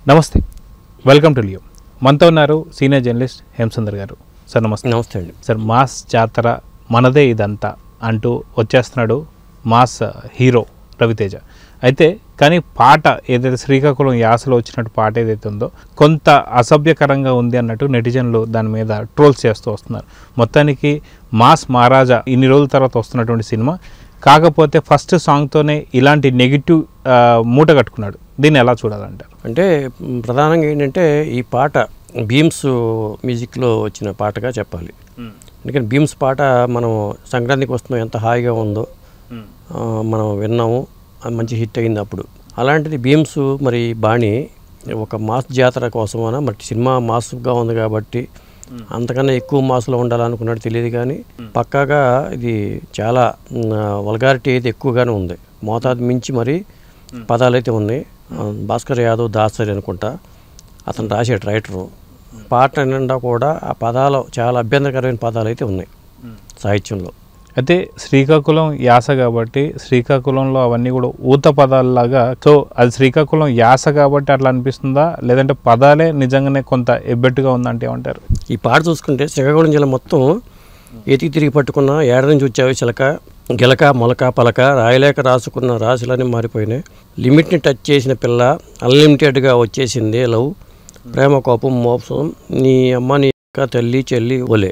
నమస్తే, welcome to Leo. మనతో ఉన్నారు సీనియర్ జర్నలిస్ట్ హేమసుందర్ గారు. సార్ నమస్తే. నమస్తే అండి. సార్, మాస్ జాతర మనదే ఇదంతా అంటూ వచ్చేస్తున్నాడు మాస్ హీరో రవితేజ. అయితే కానీ పాట ఏదైతే శ్రీకాకుళం యాసలో వచ్చినట్టు పాట ఏదైతే ఉందో కొంత అసభ్యకరంగా ఉంది అన్నట్టు నెటిజన్లు దాని మీద ట్రోల్స్ చేస్తూ వస్తున్నారు. మొత్తానికి మాస్ మహారాజా ఇన్ని రోజుల తర్వాత వస్తున్నటువంటి సినిమా, కాకపోతే ఫస్ట్ సాంగ్తోనే ఇలాంటి నెగిటివ్ మూట కట్టుకున్నాడు. దీన్ని ఎలా చూడాలంటారు? అంటే ప్రధానంగా ఏంటంటే ఈ పాట భీమ్స్ మ్యూజిక్లో వచ్చిన పాటగా చెప్పాలి. ఎందుకంటే భీమ్స్ పాట మనం సంక్రాంతికి వస్తున్నాం ఎంత హాయిగా ఉందో మనం విన్నాము, అది మంచి హిట్ అయింది అప్పుడు. అలాంటిది భీమ్స్ మరి బాణి ఒక మాస్ జాతర కోసమన మరి సినిమా మాస్గా ఉంది కాబట్టి అంతకన్నా ఎక్కువ మాస్లో ఉండాలనుకున్నాడు తెలియదు, కానీ పక్కాగా ఇది చాలా వల్గారిటీ అయితే ఎక్కువగానే ఉంది. మోతాదు మించి మరి పదాలు అయితే ఉన్నాయి. భాస్కర్ యాదవ్ దాసరి అనుకుంటా అతను రాసాడు రైటరు. పాట నిండా కూడా ఆ పదాలు చాలా అభ్యంతరకరమైన పదాలు అయితే ఉన్నాయి సాహిత్యంలో. అయితే శ్రీకాకుళం యాస కాబట్టి శ్రీకాకుళంలో అవన్నీ కూడా ఊత పదాలలాగా, సో అది శ్రీకాకుళం యాస కాబట్టి అట్లా అనిపిస్తుందా, లేదంటే పదాలే నిజంగానే కొంత ఎబ్బెట్టుగా ఉందంటే ఏమంటారు? ఈ పాట చూసుకుంటే శ్రీకాకుళం జిల్లా మొత్తం ఎతికి తిరిగి పట్టుకున్న ఏడ నుంచి వచ్చావు చిలక, గిలక మొలక పలక, రాయలేక రాసుకున్న రాశులన్నీ మారిపోయినాయి, లిమిట్ని టచ్ చేసిన పిల్ల అన్లిమిటెడ్గా వచ్చేసింది లవ్, ప్రేమ కోపం మోసం, నీ అమ్మ నీ అక్క తల్లి చెల్లి ఒలే,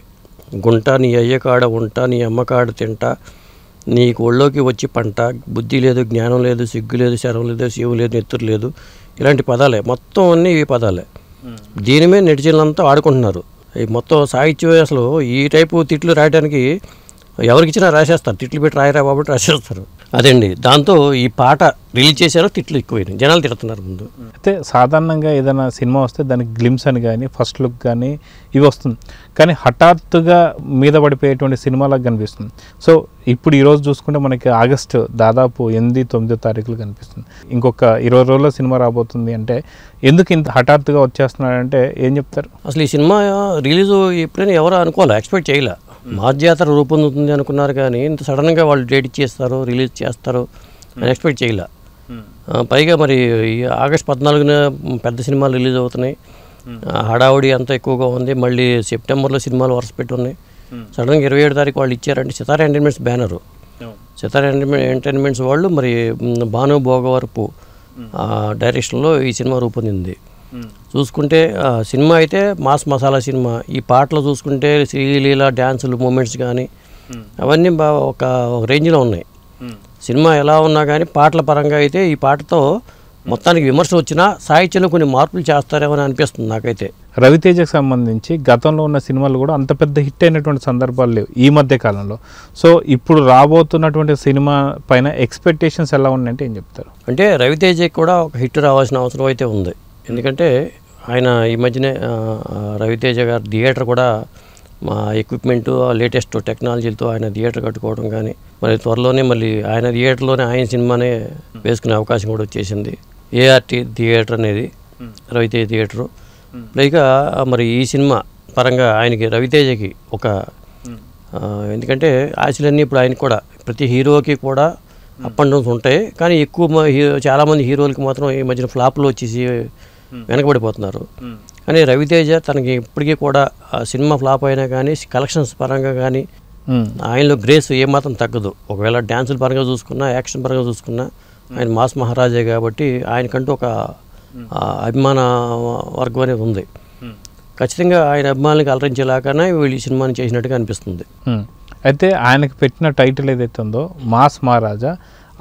గుంట నీ అయ్యకాడ ఉంటా, నీ అమ్మకాడ తింటా, నీకు ఒళ్ళోకి వచ్చి పంట, బుద్ధి లేదు జ్ఞానం లేదు సిగ్గు లేదు శరం లేదు శివు లేదు నెత్తురు లేదు, ఇలాంటి పదాలే మొత్తం అన్నీ ఈ పదాలే. దీని మీద నెటిజన్లంతా ఆడుకుంటున్నారు. ఈ మొత్తం సాహిత్యం అసలు ఈ టైపు తిట్లు రాయడానికి ఎవరికి ఇచ్చినా రాసేస్తారు, తిట్లు పెట్టి రాయరా బాబు రాసేస్తారు. అదండి, దాంతో ఈ పాట రిలీజ్ చేశారో తిట్లు ఎక్కువైనాయి, జనాలు తిడుతున్నారు ముందు. అయితే సాధారణంగా ఏదైనా సినిమా వస్తే దానికి గ్లిమ్స్ అని కానీ ఫస్ట్ లుక్ కానీ ఇవి వస్తుంది, కానీ హఠాత్తుగా మీద పడిపోయేటువంటి సినిమాలకు కనిపిస్తుంది. సో ఇప్పుడు ఈరోజు చూసుకుంటే మనకి ఆగస్టు దాదాపు 8-9 తారీఖులు కనిపిస్తుంది. ఇంకొక 20 రోజుల్లో సినిమా రాబోతుంది. అంటే ఎందుకు ఇంత హఠాత్తుగా వచ్చేస్తున్నాడంటే ఏం చెప్తారు? అసలు ఈ సినిమా రిలీజ్ ఎప్పుడైనా ఎవరు అనుకోవాలి, ఎక్స్పెక్ట్ చేయలే. మాస్ జాతర రూపొందుతుంది అనుకున్నారు, కానీ ఇంత సడన్గా వాళ్ళు డేట్ ఇచ్చేస్తారు రిలీజ్ చేస్తారు అని ఎక్స్పెక్ట్ చేయలే. పైగా మరి ఆగస్ట్ 14న పెద్ద సినిమాలు రిలీజ్ అవుతున్నాయి, హడావుడి అంతా ఎక్కువగా ఉంది. మళ్ళీ సెప్టెంబర్లో సినిమాలు వరుస పెట్టి ఉన్నాయి. సడన్గా 27 తారీఖు వాళ్ళు ఇచ్చారంటే సితారా ఎంటర్టైన్మెంట్స్ బ్యానరు, సితారా ఎంటర్టైన్మెంట్స్ వాళ్ళు మరి భాను భోగవరపు డైరెక్షన్లో ఈ సినిమా రూపొందింది. చూసుకుంటే సినిమా అయితే మాస్ మసాలా సినిమా. ఈ పాటలు చూసుకుంటే శ్రీలీల డ్యాన్సులు మూమెంట్స్ కానీ అవన్నీ ఒక రేంజ్లో ఉన్నాయి. సినిమా ఎలా ఉన్నా కానీ పాటల పరంగా అయితే ఈ పాటతో మొత్తానికి విమర్శలు వచ్చినా సాహిత్యంలో కొన్ని మార్పులు చేస్తారేమో అని అనిపిస్తుంది నాకైతే. రవితేజకు సంబంధించి గతంలో ఉన్న సినిమాలు కూడా అంత పెద్ద హిట్ అయినటువంటి సందర్భాలు లేవు ఈ మధ్య కాలంలో. సో ఇప్పుడు రాబోతున్నటువంటి సినిమా పైన ఎక్స్పెక్టేషన్స్ ఎలా ఉన్నాయంటే ఏం చెప్తారు? అంటే రవితేజకి కూడా ఒక హిట్ రావాల్సిన అవసరం అయితే ఉంది. ఎందుకంటే ఆయన ఈ మధ్యనే రవితేజ గారు థియేటర్ కూడా మా ఎక్విప్మెంటు లేటెస్ట్ టెక్నాలజీలతో ఆయన థియేటర్ కట్టుకోవడం కానీ, మరి త్వరలోనే మళ్ళీ ఆయన థియేటర్లోనే ఆయన సినిమానే వేసుకునే అవకాశం కూడా వచ్చేసింది. ఏఆర్టీ థియేటర్ అనేది రవితేజ థియేటరు. పైగా మరి ఈ సినిమా పరంగా ఆయనకి రవితేజకి ఒక ఎందుకంటే ఆశలన్నీ ఇప్పుడు ఆయనకి కూడా ప్రతి హీరోకి కూడా అప్ అండ్ డౌన్స్ ఉంటాయి, కానీ ఎక్కువ చాలామంది హీరోలకి మాత్రం ఈ మధ్యన ఫ్లాప్లో వచ్చేసి వెనకబడిపోతున్నారు. కానీ రవితేజ తనకి ఇప్పటికీ కూడా సినిమా ఫ్లాప్ అయినా కానీ కలెక్షన్స్ పరంగా కానీ ఆయనలో గ్రేస్ ఏమాత్రం తగ్గదు. ఒకవేళ డ్యాన్సుల పరంగా చూసుకున్నా యాక్షన్ పరంగా చూసుకున్నా ఆయన మాస్ మహారాజే కాబట్టి ఆయనకంటూ ఒక అభిమాన వర్గం అనేది ఉంది. ఖచ్చితంగా ఆయన అభిమానులకి అలరించేలాగానే వీళ్ళు ఈ సినిమాని చేసినట్టుగా అనిపిస్తుంది. అయితే ఆయనకు పెట్టిన టైటిల్ ఏదైతే ఉందో మాస్ మహారాజా,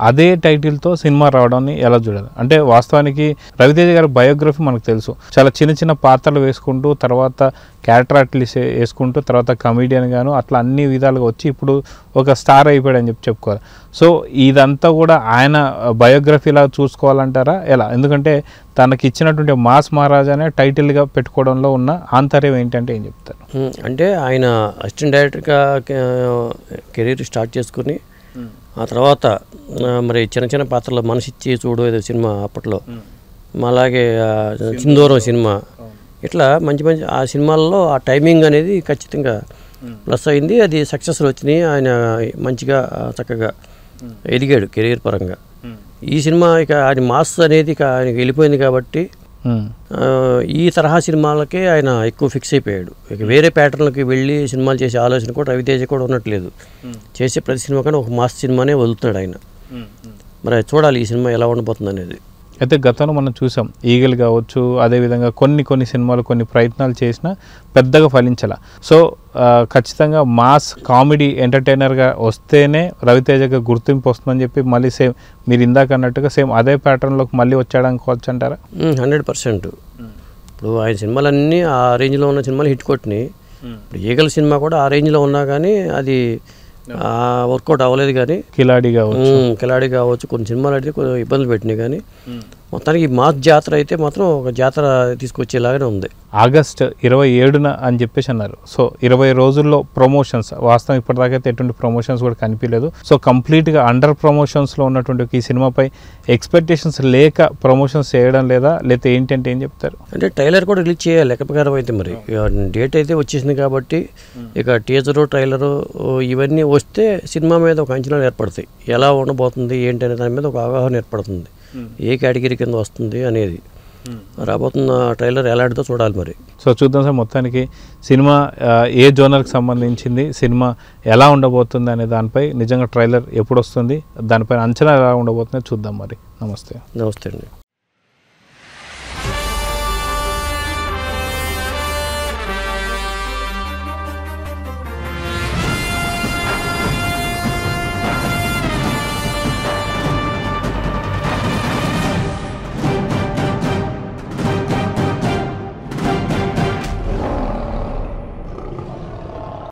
అదే టైటిల్తో సినిమా రావడాన్ని ఎలా చూడాలి? అంటే వాస్తవానికి రవితేజ గారి బయోగ్రఫీ మనకు తెలుసు. చాలా చిన్న చిన్న పాత్రలు వేసుకుంటూ తర్వాత క్యారెక్టర్ ఆర్టిస్ట్ వేసుకుంటూ తర్వాత కమెడియన్ గాను అట్లా అన్ని విధాలుగా వచ్చి ఇప్పుడు ఒక స్టార్ అయిపోయాడు అని చెప్పుకోవాలి. సో ఇదంతా కూడా ఆయన బయోగ్రఫీలా చూసుకోవాలంటారా ఎలా? ఎందుకంటే తనకి ఇచ్చినటువంటి మాస్ మహారాజానే టైటిల్గా పెట్టుకోవడంలో ఉన్న ఆంతర్యం ఏంటంటే ఏం చెప్తారు? అంటే ఆయన అసిస్టెంట్ డైరెక్టర్గా కెరీర్ స్టార్ట్ చేసుకుని ఆ తర్వాత మరి చిన్న చిన్న పాత్రలు మనసిచ్చి చూడు ఏదో సినిమా అప్పట్లో, అలాగే సింధూరం సినిమా, ఇట్లా మంచి మంచి ఆ సినిమాల్లో ఆ టైమింగ్ అనేది ఖచ్చితంగా ప్లస్ అయింది. అది సక్సెస్లు వచ్చినాయి. ఆయన మంచిగా చక్కగా ఎదిగాడు కెరీర్ పరంగా. ఈ సినిమా ఇక ఆయన మాస్ అనేది ఇక ఆయనకి వెళ్ళిపోయింది కాబట్టి ఈ తరహా సినిమాలకే ఆయన ఎక్కువ ఫిక్స్ అయిపోయాడు. ఇక వేరే ప్యాటర్న్లకి వెళ్ళి సినిమాలు చేసే ఆలోచన కూడా రవితేజ కూడా ఉన్నట్లేదు. చేసే ప్రతి సినిమా కానీ ఒక మాస్ సినిమానే వదులుతున్నాడు ఆయన. మరి చూడాలి ఈ సినిమా ఎలా ఉండబోతుంది అనేది. అయితే గతంలో మనం చూసాం ఈగల్ కావచ్చు, అదేవిధంగా కొన్ని సినిమాలు కొన్ని ప్రయత్నాలు చేసినా పెద్దగా ఫలించాల. సో ఖచ్చితంగా మాస్ కామెడీ ఎంటర్టైనర్గా వస్తేనే రవితేజగా గుర్తింపు వస్తుందని చెప్పి మళ్ళీ సేమ్ మీరు ఇందాక అన్నట్టుగా సేమ్ అదే ప్యాటర్న్లోకి మళ్ళీ వచ్చాడనుకోవచ్చు అంటారా? 100%. ఇప్పుడు ఆయన సినిమాలన్నీ ఆ రేంజ్లో ఉన్న సినిమాలు హిట్ కొట్టినాయి. ఇప్పుడు ఈగల్ సినిమా కూడా ఆ రేంజ్లో ఉన్నా కానీ అది వర్కౌట్ అవ్వలేదు. కానీ కిలాడి కావచ్చు కొన్ని సినిమాలు అయితే కొన్ని ఇబ్బందులు పెట్టినాయి. కానీ మొత్తానికి మాస్ జాతర అయితే మాత్రం ఒక జాతర తీసుకొచ్చేలాగానే ఉంది. ఆగస్ట్ 27న అని చెప్పేసి అన్నారు. సో 20 రోజుల్లో ప్రమోషన్స్, వాస్తవం ఇప్పటిదాకైతే ఎటువంటి ప్రమోషన్స్ కూడా కనిపించలేదు. సో కంప్లీట్గా అండర్ ప్రమోషన్స్లో ఉన్నటువంటి ఈ సినిమాపై ఎక్స్పెక్టేషన్స్ లేక ప్రమోషన్స్ చేయడం లేదా, లేకపోతే ఏంటంటే ఏం చెప్తారు? అంటే ట్రైలర్ కూడా రిలీజ్ చేయాలి లెక్క ప్రకారం అయితే. మరి డేట్ అయితే వచ్చేసింది కాబట్టి ఇక టీజరు ట్రైలరు ఇవన్నీ వస్తే సినిమా మీద ఒక అంచనాలు ఏర్పడతాయి. ఎలా ఉండబోతుంది ఏంటి అనే దాని మీద ఒక అవగాహన ఏర్పడుతుంది. ఏ కేటగిరీ కింద వస్తుంది అనేది. రాబోతున్న ట్రైలర్ ఎలాంటిదో చూడాలి మరి. సో చూద్దాం సార్, మొత్తానికి సినిమా ఏ జోనర్కి సంబంధించింది, సినిమా ఎలా ఉండబోతుంది అనే దానిపై నిజంగా ట్రైలర్ ఎప్పుడు వస్తుంది, దానిపైన అంచనా ఎలా ఉండబోతుందో చూద్దాం మరి. నమస్తే. నమస్తే అండి.